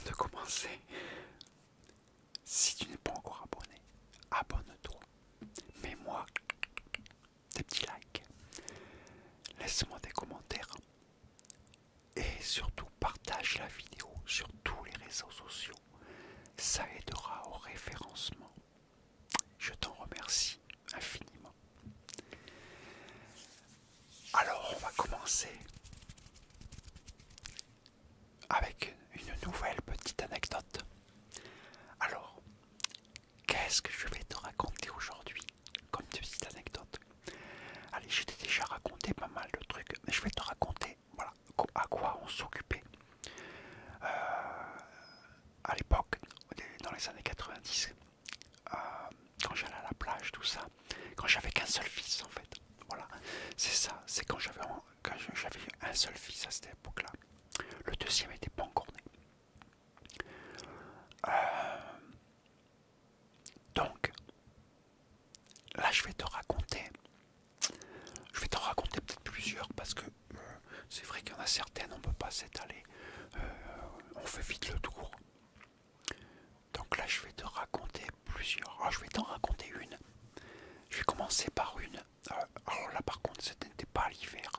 de commencer, si tu n'es pas encore abonné, abonne-toi. Mets-moi des petits likes. Laisse-moi des commentaires. Et surtout, partage la vidéo sur tous les réseaux sociaux. Ça aidera au référencement. Je t'en remercie infiniment. Alors, on va commencer avec une nouvelle petite anecdote. Alors, qu'est-ce que je vais te raconter aujourd'hui comme petite anecdote? Allez, je t'ai déjà raconté pas mal de trucs, mais je vais te raconter voilà, à quoi on s'occupait à l'époque, dans les années 90, quand j'allais à la plage, tout ça, quand j'avais qu'un seul fils en fait. Voilà, c'est ça, c'est quand j'avais un seul fils à cette époque-là. Le deuxième n'était pas encore né. Donc, là je vais te raconter peut-être plusieurs parce que c'est vrai qu'il y en a certaines, on ne peut pas s'étaler. On fait vite le tour. Donc là, je vais te raconter plusieurs. Alors, je vais t'en raconter une. Je vais commencer par une. Alors là, par contre, ce n'était pas l'hiver.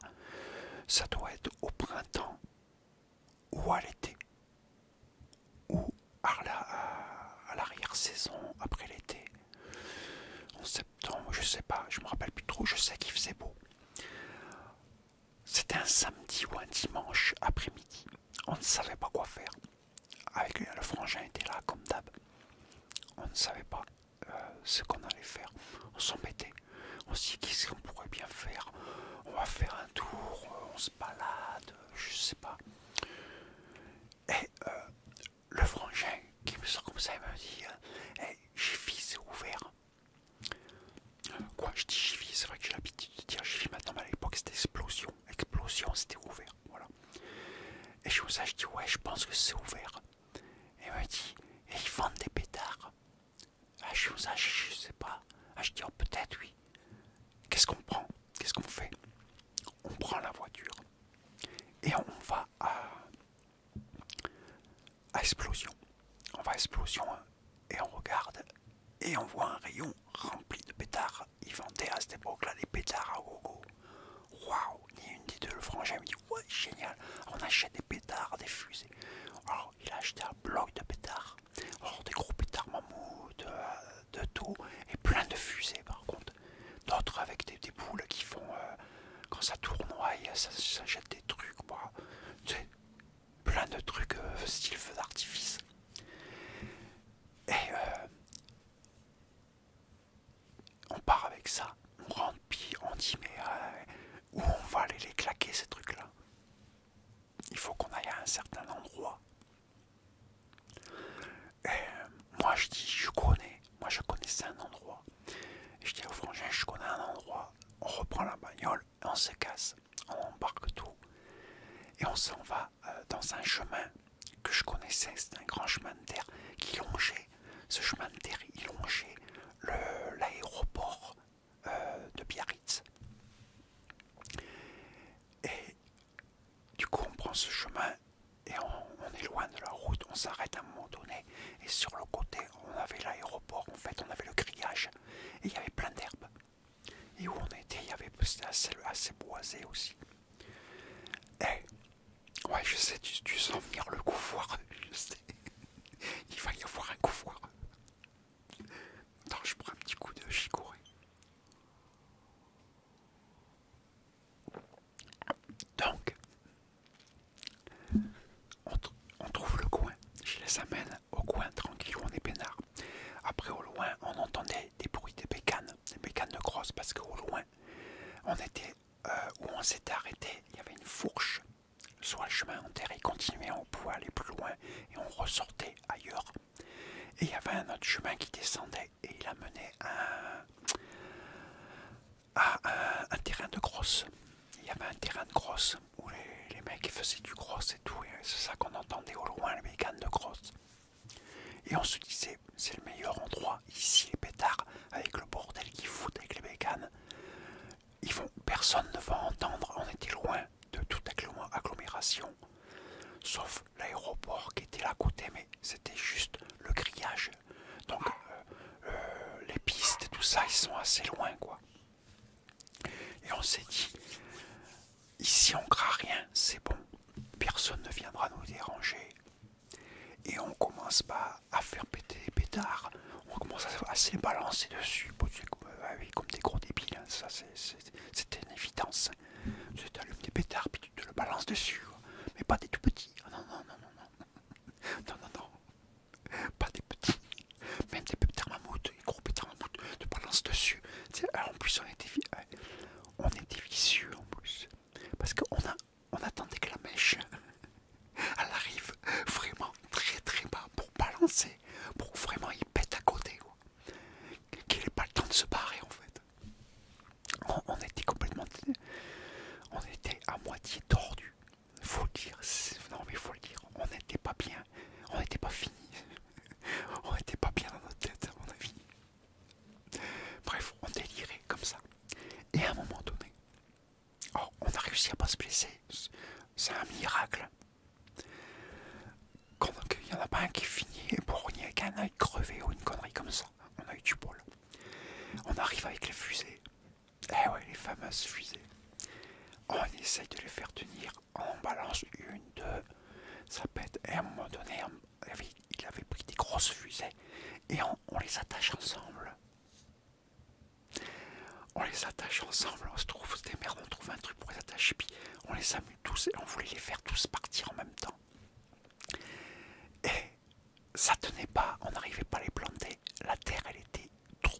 Ça doit être au printemps ou à l'été. Ou à l'arrière-saison, après l'été. En septembre, je sais pas, je me rappelle plus trop. Je sais qu'il faisait beau. C'était un samedi ou un dimanche après-midi. On ne savait pas quoi faire. Avec le frangin était là, comme d'hab. On ne savait pas ce qu'on allait faire. On s'embêtait. On se dit qu'est-ce qu'on pourrait bien faire. On va faire un tour, on se balade, je sais pas. Et le frangin qui me sort comme ça, il me dit hey, Jiffy, c'est ouvert. Quoi, je dis Jiffy, c'est vrai que j'ai l'habitude de dire Jiffy maintenant, mais à l'époque c'était Explosion. Explosion, c'était ouvert. Voilà. Et je dis ouais, je pense que c'est ouvert. Et il me dit et ils vendent des pétards. Ah, je sais pas. Ah, je dis oh, peut-être oui. Qu'est-ce qu'on prend? Qu'est-ce qu'on fait? On prend la voiture et on va à Explosion. On va à Explosion et on regarde et on voit un rayon rempli de pétards. Ils vendaient à cette époque-là des pétards à gogo. Waouh, ni une des deux. Le frangin me dit ouais, génial. On achète des pétards, des fusées. Alors il a acheté un bloc de pétards. Alors des gros pétards mammouth, de tout et plein de fusées par contre. D'autres avec des boules qui font quand ça tournoie, ça jette des trucs, quoi. Tu sais, plein de trucs style feu d'artifice. Et on part avec ça, on rentre, puis on dit mais où on va aller les claquer ces trucs-là? Il faut qu'on aille à un certain endroit. Et moi je dis je connaissais un endroit. Et je dis au frangin je connais un endroit. On reprend la bagnole et on se casse. On embarque tout. Et on s'en va dans un chemin que je connaissais. C'est un grand chemin de terre qui longeait. Ce chemin de terre, il longeait l'aéroport de Biarritz. Et du coup, on prend ce chemin et on est loin de la route. On s'arrête à un moment donné. Et sur le côté, on avait l'aéroport. En fait, on avait le grillage. Et il y avait plein d'herbes. Et où on était, c'était assez boisé aussi. Et ouais, je sais, tu sens venir le couloir. Je sais. Il va y avoir un couloir. Attends, je prends un petit coup de chicorée. Donc, on trouve le coin. Je les amène au coin tranquille où on est peinard. Après, au loin, on entendait des bruits des bécanes de crosse, parce qu'au loin, on était où on s'était arrêté. Il y avait une fourche sur le chemin en terre. Il continuait, on pouvait aller plus loin et on ressortait ailleurs. Et il y avait un autre chemin qui descendait et il amenait à un terrain de crosse. Il y avait un terrain de crosse où les mecs faisaient du cross et tout. Et c'est ça qu'on entendait au loin, les bécanes de crosse. Et on se disait, c'est le meilleur endroit, ici les pétards, avec le bordel qu'ils foutent avec les bécanes. Personne ne va entendre, on était loin de toute agglomération. sauf l'aéroport qui était là à côté, mais c'était juste le grillage. Donc les pistes et tout ça, ils sont assez loin, quoi. Et on s'est dit, ici on craint rien, c'est bon, personne ne viendra nous déranger. Et on commence pas à faire péter les pétards, on commence à se les balancer dessus, comme des gros débiles, hein. Ça c'était une évidence. Tu t'allumes des pétards puis tu te le balances dessus, mais pas des tout petits. Oh, non, non, non, non, non, non, non, non, pas des petits, même des pétards mammouths, des gros pétards mammouths, te balances dessus. En plus on était vicieux en plus, parce on attendait que la mèche elle arrive vraiment très très bas pour balancer, pour vraiment il pète à côté, quoi. Qu'il n'ait pas le temps de se barrer en fait. On était complètement, on était à moitié tordu, faut le dire. Non mais faut le dire, on n'était pas bien, on n'était pas fini, on n'était pas bien dans notre tête à mon avis. Bref, on délirait comme ça. Et à un moment donné, oh, on a réussi à pas se blesser, c'est un miracle. Il n'y en a pas un qui finit éborgné avec un œil crevé ou une connerie comme ça. On a eu du bol. On arrive avec les fusées. Eh ouais, les fameuses fusées. On essaye de les faire tenir. On balance une, deux. Ça pète. Et à un moment donné, il avait pris des grosses fusées. Et on les attache ensemble. On les attache ensemble. On se trouve des merdes. On trouve un truc pour les attacher. Puis on les amuse tous. Et on voulait les faire tous partir en même temps. Et ça tenait pas, on n'arrivait pas à les planter. La terre, elle était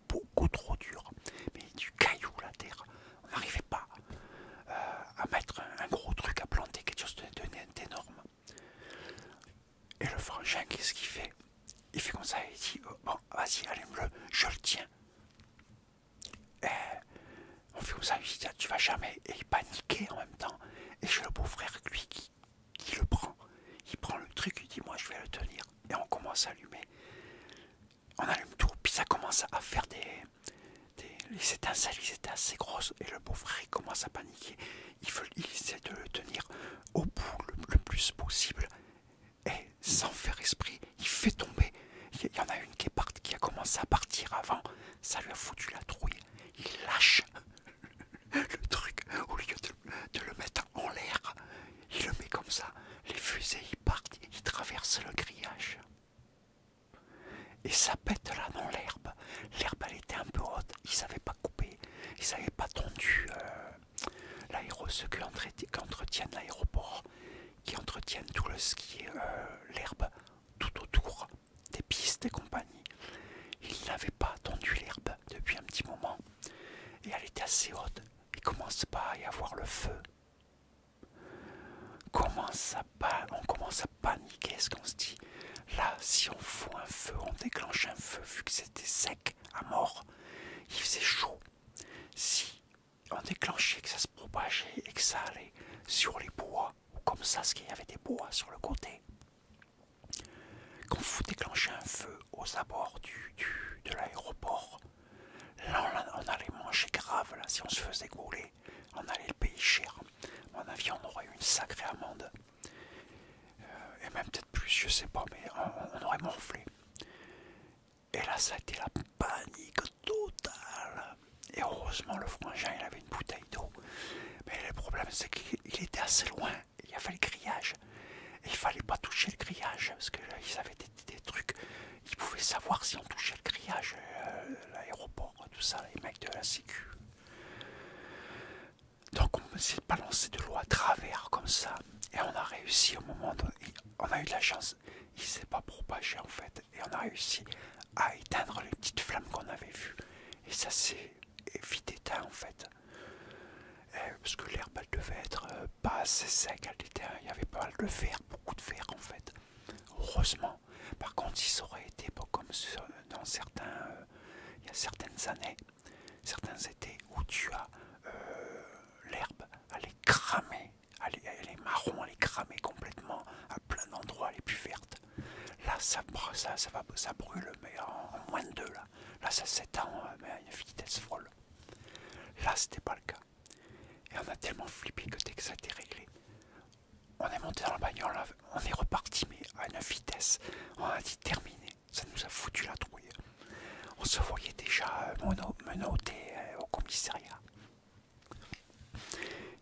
beaucoup trop dure. Mais du caillou, la terre. On n'arrivait pas à mettre un gros truc à planter, quelque chose d'énorme. Et le frangin, qu'est-ce qu'il fait? Il fait comme ça, il dit bon, vas-y, allume-le, je le tiens. Et on fait comme ça, il dit tu vas jamais. Et il paniquait en même temps. Et j'ai le beau-frère, lui, qui le prend. Il prend le truc, il dit moi je vais le tenir. Et on commence à allumer. On allume tout, puis ça commence à faire les étincelles, ils étaient assez grosses. Et le beau-frère il commence à paniquer. Il essaie de le tenir au bout le plus possible. Et sans faire esprit, il fait tomber. Il y en a une qui a commencé à partir avant. Ça lui a foutu la trouille. Il lâche le truc au lieu de le mettre en l'air. Il le met comme ça. Les fusées, ils partent, ils traversent le grillage. Et ça pète là dans l'herbe. L'herbe, elle était un peu haute. Ils savaient pas couper. Ils savaient pas tondu ceux qui entretiennent l'aéroport, qui entretiennent tout ce qui est l'herbe tout autour des pistes et compagnie. Ils n'avaient pas tondu l'herbe depuis un petit moment. Et elle était assez haute. Il commence pas à y avoir le feu. On commence à paniquer, ce qu'on se dit. Là, si on fout un feu, on déclenche un feu, vu que c'était sec, à mort, il faisait chaud. Si on déclenchait, que ça se propageait et que ça allait sur les bois, ou comme ça, parce qu'il y avait des bois sur le côté, qu'on déclenchait un feu aux abords de l'aéroport, là, on allait manger grave, là, si on se faisait gauler, on allait le payer cher. À mon avis, on aurait eu une sacrée amende. Et même peut-être plus, je sais pas, mais on aurait morflé. Et là, ça a été la panique totale. Et heureusement, le frangin, il avait une bouteille d'eau. Mais le problème, c'est qu'il était assez loin. Il y avait le grillage. Et il fallait pas toucher le grillage. Parce que là, ils avaient des trucs. Ils pouvaient savoir si on touchait le grillage, l'aéroport, tout ça, les mecs de la sécu. Donc on s'est balancé de l'eau à travers comme ça. Et on a réussi au moment donné. On a eu de la chance. Il s'est pas propagé en fait. Et on a réussi à éteindre les petites flammes qu'on avait vues. Et ça s'est vite éteint en fait. Parce que l'herbe elle devait être pas assez sec. Il y avait pas mal de fer, beaucoup de fer en fait. Heureusement. Par contre, si ça aurait été pas comme dans il y a certaines années, certains étés où tu as l'herbe, elle est cramée, elle est marron, elle est cramée complètement à plein d'endroits, elle est plus verte. Là, ça brûle, mais en moins de 2 là. Là, ça s'étend mais à une vitesse folle. Là, c'était pas le cas. Et on a tellement flippé que dès que ça a été réglé, on est monté dans la bagnole, on est reparti, mais à une vitesse. On a dit terminé. Ça nous a foutu la trouille. On se voyait déjà menotté au commissariat.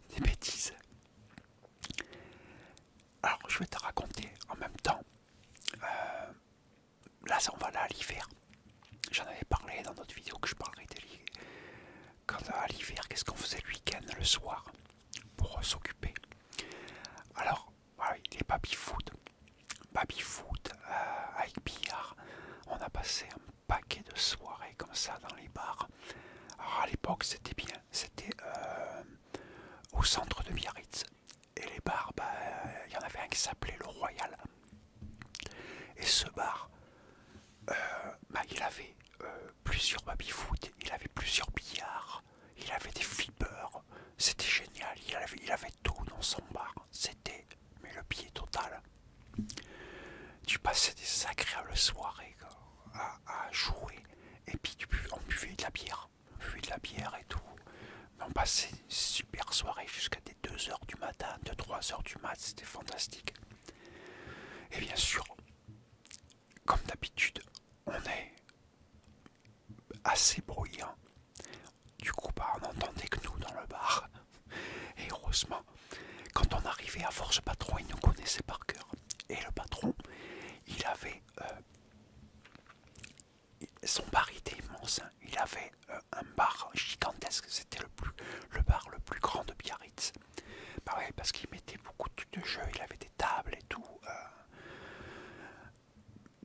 Des bêtises. Alors, je vais te raconter en même temps. Là, on va là à l'hiver. J'en avais parlé dans notre vidéo que je parlerai de l'hiver. Quand à l'hiver, qu'est-ce qu'on faisait le week-end, le soir, pour s'occuper. Alors, voilà, les baby-foot. Baby-foot avec billard. On a passé un paquet de soirées comme ça dans les bars. Alors à l'époque, c'était bien. C'était au centre de Biarritz. Et les bars, il y en avait un qui s'appelait le Royal. Et ce bar, il avait plusieurs baby-foot, il avait plusieurs billards, il avait des flippers. C'était génial, il avait tout dans son bar. C'était mais le pied total. Tu passais des agréables soirées à jouer. Et puis on buvait de la bière. On buvait de la bière et tout. Mais on passait une super soirée jusqu'à des 2 heures du matin, 2-3 heures du mat. C'était fantastique. Et bien sûr, comme d'habitude, on est assez bruyant. Du coup, on n'entendait que nous dans le bar. Et heureusement, quand on arrivait à force, le patron, il nous connaissait par cœur. Et le patron, il avait... son bar était immense. Hein. Il avait un bar gigantesque. C'était le bar le plus grand de Biarritz. Ouais, parce qu'il mettait beaucoup de jeux. Il avait des tables et tout.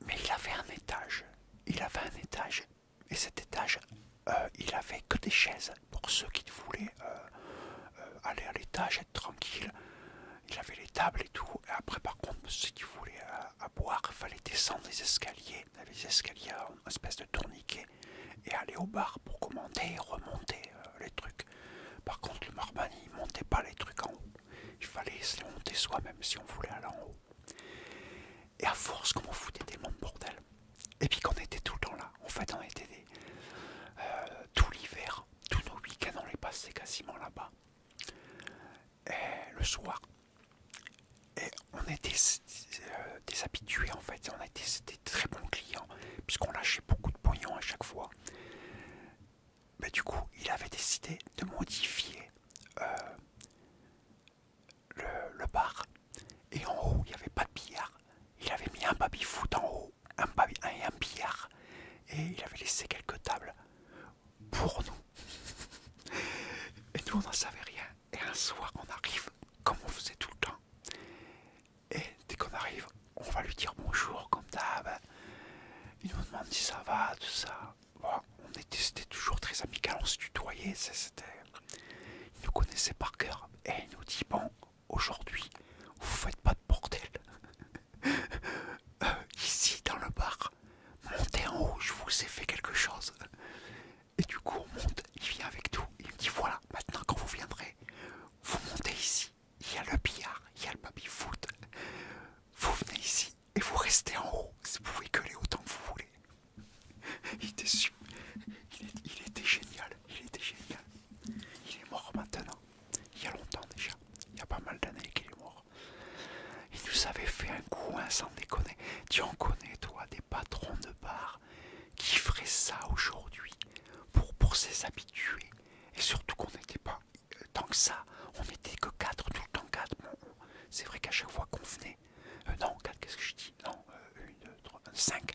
Mais il avait un étage. Il avait un étage. Et cet étage, il avait que des chaises pour ceux qui voulaient aller à l'étage, être tranquille. Il avait les tables et tout. Et après, par contre, ceux qui voulaient à boire, il fallait descendre les escaliers. Il y avait des escaliers en espèce de tourniquet. Et aller au bar pour commander et remonter les trucs. Par contre, le barman, il ne montait pas les trucs en haut. Il fallait se les monter soi-même si on voulait aller en haut. Et à force, comme on foutait tellement de bordel. Et puis qu'on était tout le temps là. En fait, on était tout l'hiver, tous nos week-ends, on les passait quasiment là-bas. Et le soir. Et on était des habitués en fait. On était des très bons clients. Puisqu'on lâchait beaucoup de pognon à chaque fois. Mais du coup, il avait décidé de modifier le bar. Et en haut, il n'y avait pas de billard. Il avait mis un baby-foot en haut, un billard. Et il avait laissé quelques tables pour nous. Et nous, on n'en savait rien. Et un soir, on arrive, comme on faisait tout le temps. Et dès qu'on arrive, on va lui dire bonjour, comme d'hab. Il nous demande si ça va, tout ça. Bon, c'était toujours très amical, on se tutoyait. Il nous connaissait par cœur. Et il nous dit, bon, aujourd'hui, vous faites pas de bordel. Ici, dans le bar, montez en haut, je vous ai fait quelque chose. Et du coup, on monte, il vient avec nous. Il me dit, voilà, maintenant, quand vous viendrez, vous montez ici. Il y a le billard, il y a le baby-foot. Vous venez ici et vous restez en haut. Vous pouvez gueuler autant que vous voulez. Il était super. Il était génial. Il était génial. Il est mort maintenant. Il y a longtemps déjà. Il y a pas mal d'années qu'il est mort. Il nous avait fait un coin sans déconner. Tu en connais, toi, des patrons de bar qui feraient ça aujourd'hui pour ses habitués. Et surtout qu'on n'était pas tant que ça. On n'était que 4, tout le temps 4. Bon, c'est vrai qu'à chaque fois qu'on venait... non, 4, qu'est-ce que je dis? Non, 1, 2, 3, 5.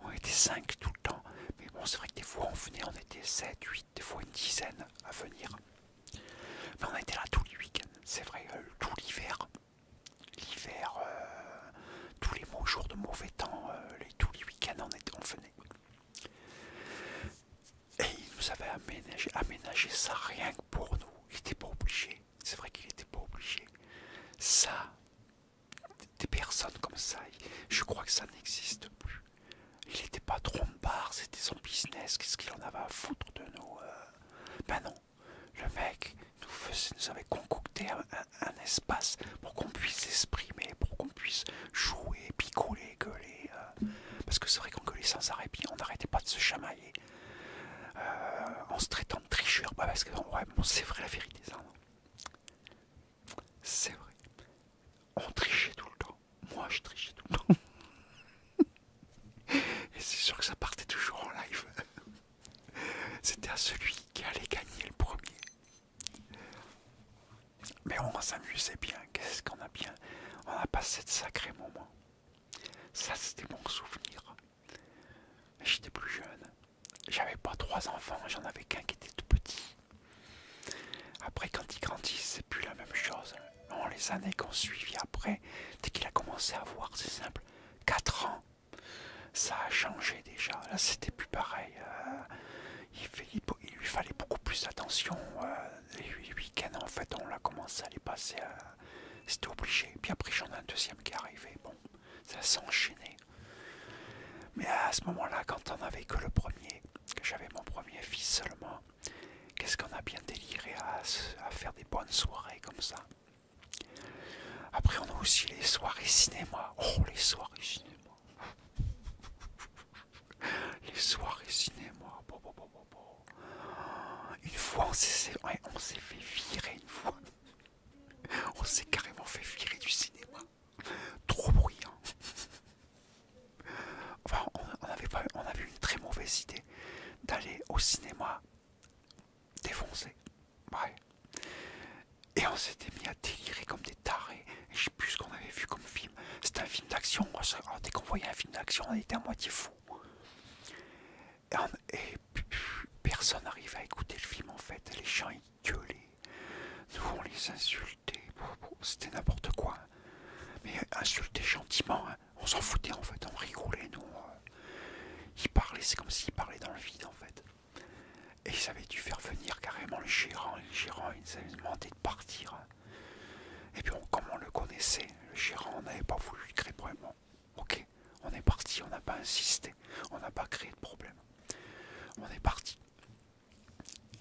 On était 5 tout le temps. Mais bon, c'est vrai que des fois on venait, on était 7, 8, des fois une dizaine à venir. Mais on était là tous les week-ends. C'est vrai, tout l'hiver. L'hiver, tous les jours de mauvais temps, tous les week-ends on venait. Et il nous avait aménagé ça rien que pour nous. Il n'était pas obligé. C'est vrai qu'il n'était pas obligé. Ça, des personnes comme ça, je crois que ça n'existe plus. Il était patron de bar, c'était son business. Qu'est-ce qu'il en avait à foutre de nous? Ben non. Le mec nous avait concocté un espace pour qu'on puisse s'exprimer, pour qu'on puisse jouer, picoler, gueuler. Parce que c'est vrai qu'on gueulait sans arrêt, puis on n'arrêtait pas de se chamailler. En se traitant de tricheur. Bah parce que ouais, bon, c'est vrai la vérité, ça. C'est vrai. On trichait a passé de sacrés moments. Ça, c'était mon souvenir. J'étais plus jeune. J'avais pas 3 enfants, j'en avais qu'un qui était tout petit. Après, quand il grandit, c'est plus la même chose. Non, les années qu'on suivi après, dès qu'il a commencé à voir, c'est simple, 4 ans, ça a changé déjà. Là, c'était plus pareil. Il lui fallait beaucoup plus d'attention. Les week-ends, en fait, on l'a commencé à les passer. C'était obligé. Puis après, j'en ai un deuxième qui est arrivé. Bon, ça s'est enchaîné. Mais à ce moment-là, quand on n'avait que le premier, que j'avais mon premier fils seulement, qu'est-ce qu'on a bien déliré à faire des bonnes soirées comme ça. Après, on a aussi les soirées cinéma. Oh, les soirées cinéma. Les soirées cinéma. Bon, bon, bon, bon, bon. Une fois, on s'est fait virer une fois. On s'est carrément fait virer du cinéma. Trop bruyant. Enfin, on avait une très mauvaise idée d'aller au cinéma défoncé. Ouais. Et on s'était mis à délirer comme des tarés. Et je sais plus ce qu'on avait vu comme film. C'était un film d'action. Dès qu'on voyait un film d'action, on était à moitié fou. Et personne n'arrivait à écouter le film en fait. Les gens ils gueulaient. Nous on les insultait. C'était n'importe quoi. Mais insulter gentiment, hein. On s'en foutait en fait. On rigolait nous. Ils parlaient, c'est comme s'ils parlaient dans le vide en fait. Et ils avaient dû faire venir carrément le gérant. Et le gérant il nous avait demandé de partir. Et puis comme on le connaissait, le gérant n'avait pas voulu créer de problème. Ok, on est parti, on n'a pas insisté. On n'a pas créé de problème. On est parti.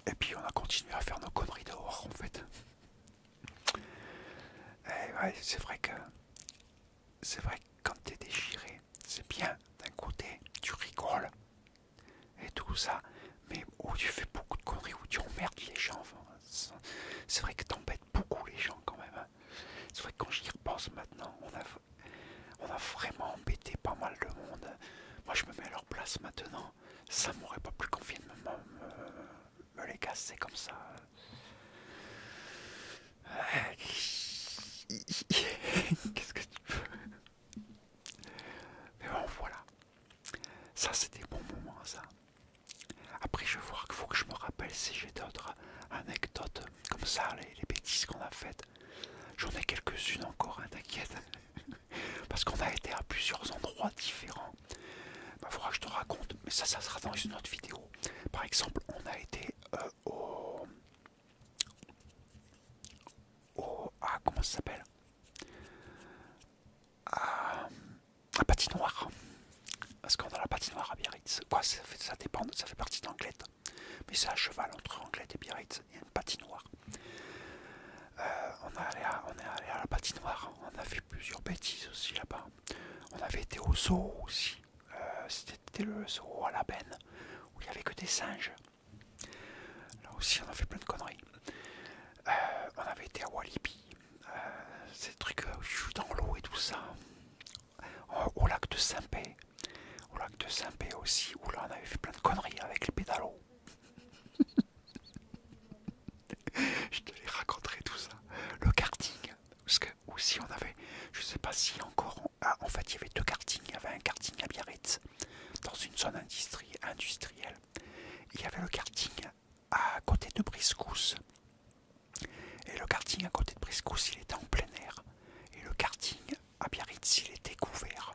Et puis on a continué à faire nos conneries dehors en fait. Et ouais, c'est vrai que quand t'es déchiré, c'est bien d'un côté, tu rigoles et tout ça, mais où tu fais beaucoup de conneries, où tu emmerdes les gens. Enfin, c'est vrai que t'embêtes beaucoup les gens quand même. Hein. C'est vrai que quand j'y repense maintenant, on a vraiment embêté pas mal de monde. Moi je me mets à leur place maintenant. Ça m'aurait pas plus confié de me les casser comme ça. Qu'est-ce que tu veux? Mais bon, voilà. Ça, c'était bon moment, ça. Après, je vois qu'il faut que je me rappelle si j'ai d'autres anecdotes comme ça, les bêtises qu'on a faites. J'en ai quelques-unes encore, hein, t'inquiète. Parce qu'on a été à plusieurs endroits différents. Il faudra que je te raconte, mais ça sera dans une autre vidéo. Par exemple, on a été comment ça s'appelle, à patinoire. Parce qu'on a la patinoire à Biarritz. Quoi, ça dépend, ça fait partie d'Anglette. Mais c'est à cheval entre Anglette et Biarritz. Il y a une patinoire. On est allé à la patinoire. On a fait plusieurs bêtises aussi là-bas. On avait été au zoo aussi. C'était le zoo à la benne, où il n'y avait que des singes. Là aussi, on a fait plein de conneries. On avait été à Walibi. Ces trucs où je joue dans l'eau et tout ça. Au lac de Saint-Pé. Au lac de Saint-Pé aussi, où là on avait fait plein de conneries avec les pédalos. Je te les raconterai tout ça. Le karting, parce que aussi on avait, je sais pas si encore, en fait il y avait deux kartings. Il y avait un karting à Biarritz, dans une zone industrielle. Il y avait le karting à côté de Briscousse. Et le karting à côté de Briscousse, il était en plein air. Et le karting à Biarritz, il était couvert.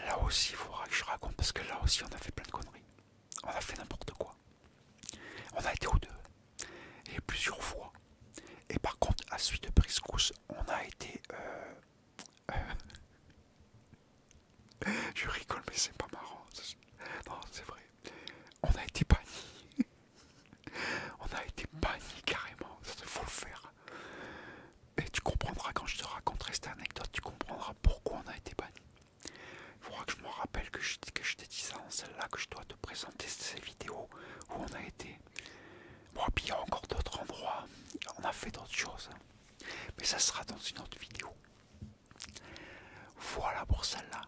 Là aussi, il faudra que je raconte, parce que là aussi, on a fait plein de conneries. On a fait n'importe quoi. On a été aux deux. Et plusieurs fois. Et par contre, à suite de Briscousse, on a été... je rigole, mais c'est pas marrant. Non, c'est vrai. On a été bannis. On a été bannis carrément. Il faut le faire. Et tu comprendras quand je te raconterai cette anecdote, tu comprendras pourquoi on a été bannis. Il faudra que je me rappelle que je t'ai dit ça dans celle-là, que je dois te présenter ces vidéos où on a été. Bon, puis il y a encore d'autres endroits, on a fait d'autres choses. Mais ça sera dans une autre vidéo. Voilà pour celle-là.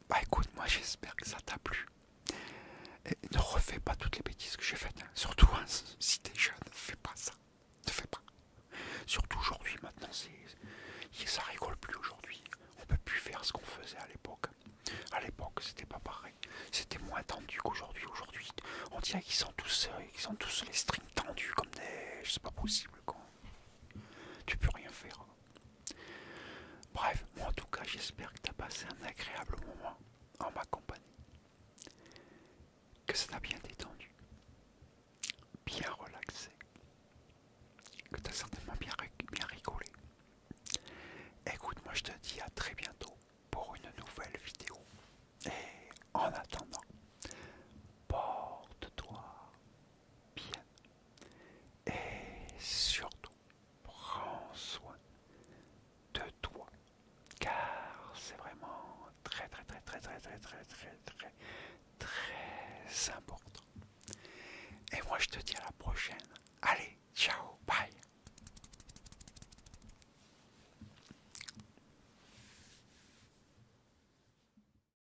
Bah écoute, moi j'espère que ça t'a plu. Et ne refais pas toutes les bêtises que j'ai faites. Hein. Surtout, hein, si t'es jeune, ne fais pas ça. Ne fais pas. Surtout aujourd'hui, maintenant.